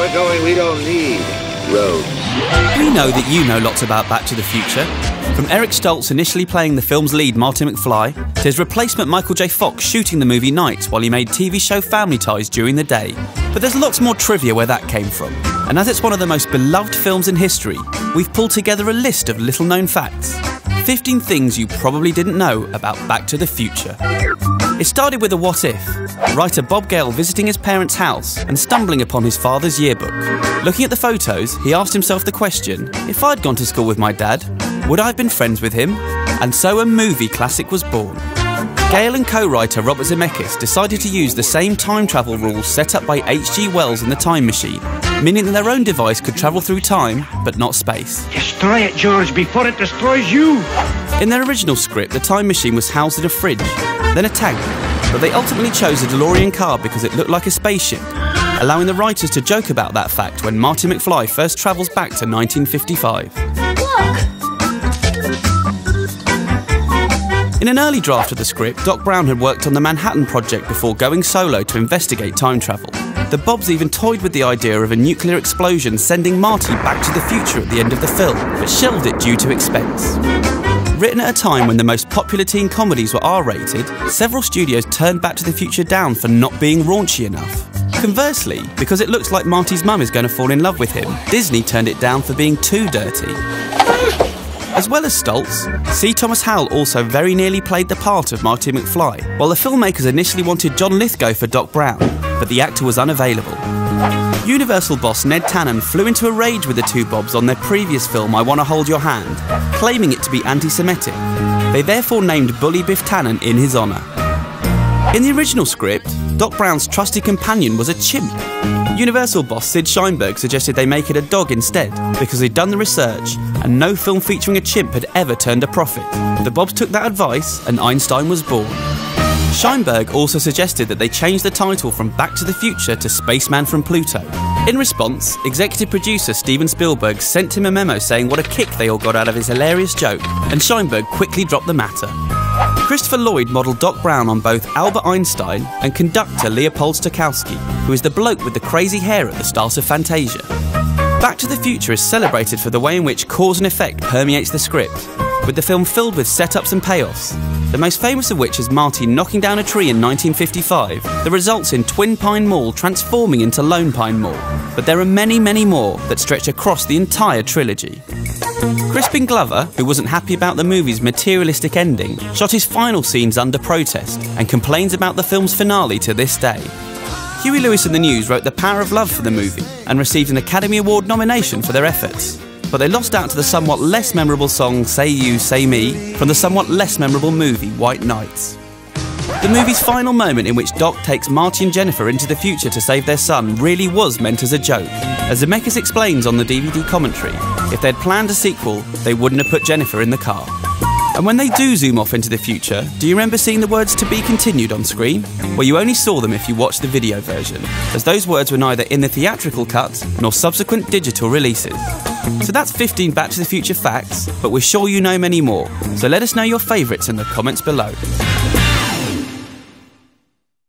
we're going, we don't need roads. We know that you know lots about Back to the Future. From Eric Stoltz initially playing the film's lead, Marty McFly, to his replacement Michael J. Fox shooting the movie nights while he made TV show Family Ties during the day. But there's lots more trivia where that came from. And as it's one of the most beloved films in history, we've pulled together a list of little-known facts. 15 things you probably didn't know about Back to the Future. It started with a what if. Writer Bob Gale visiting his parents' house and stumbling upon his father's yearbook. Looking at the photos, he asked himself the question, if I'd gone to school with my dad, would I have been friends with him? And so a movie classic was born. Gale and co-writer Robert Zemeckis decided to use the same time travel rules set up by H.G. Wells in The Time Machine, meaning that their own device could travel through time, but not space. Destroy it, George, before it destroys you! In their original script, the time machine was housed in a fridge, then a tank, but they ultimately chose a DeLorean car because it looked like a spaceship, allowing the writers to joke about that fact when Marty McFly first travels back to 1955. In an early draft of the script, Doc Brown had worked on the Manhattan Project before going solo to investigate time travel. The Bobs even toyed with the idea of a nuclear explosion sending Marty back to the future at the end of the film, but shelved it due to expense. Written at a time when the most popular teen comedies were R-rated, several studios turned Back to the Future down for not being raunchy enough. Conversely, because it looks like Marty's mum is going to fall in love with him, Disney turned it down for being too dirty. As well as Stoltz, C. Thomas Howell also very nearly played the part of Marty McFly, while the filmmakers initially wanted John Lithgow for Doc Brown, but the actor was unavailable. Universal boss Ned Tannen flew into a rage with the two Bobs on their previous film I Wanna Hold Your Hand, claiming it to be anti-Semitic. They therefore named Bully Biff Tannen in his honour. In the original script, Doc Brown's trusty companion was a chimp. Universal boss Sid Sheinberg suggested they make it a dog instead, because they'd done the research and no film featuring a chimp had ever turned a profit. The Bobs took that advice and Einstein was born. Sheinberg also suggested that they change the title from Back to the Future to Spaceman from Pluto. In response, executive producer Steven Spielberg sent him a memo saying what a kick they all got out of his hilarious joke, and Sheinberg quickly dropped the matter. Christopher Lloyd modelled Doc Brown on both Albert Einstein and conductor Leopold Stokowski, who is the bloke with the crazy hair at the start of Fantasia. Back to the Future is celebrated for the way in which cause and effect permeates the script, with the film filled with setups and payoffs, the most famous of which is Marty knocking down a tree in 1955 that results in Twin Pine Mall transforming into Lone Pine Mall. But there are many, many more that stretch across the entire trilogy. Crispin Glover, who wasn't happy about the movie's materialistic ending, shot his final scenes under protest and complains about the film's finale to this day. Huey Lewis and the News wrote The Power of Love for the movie and received an Academy Award nomination for their efforts. But they lost out to the somewhat less memorable song Say You, Say Me from the somewhat less memorable movie White Nights. The movie's final moment in which Doc takes Marty and Jennifer into the future to save their son really was meant as a joke. As Zemeckis explains on the DVD commentary, if they'd planned a sequel, they wouldn't have put Jennifer in the car. And when they do zoom off into the future, do you remember seeing the words "to be continued" on screen? Well, you only saw them if you watched the video version, as those words were neither in the theatrical cut nor subsequent digital releases. So that's 15 Back to the Future facts, but we're sure you know many more, so let us know your favourites in the comments below.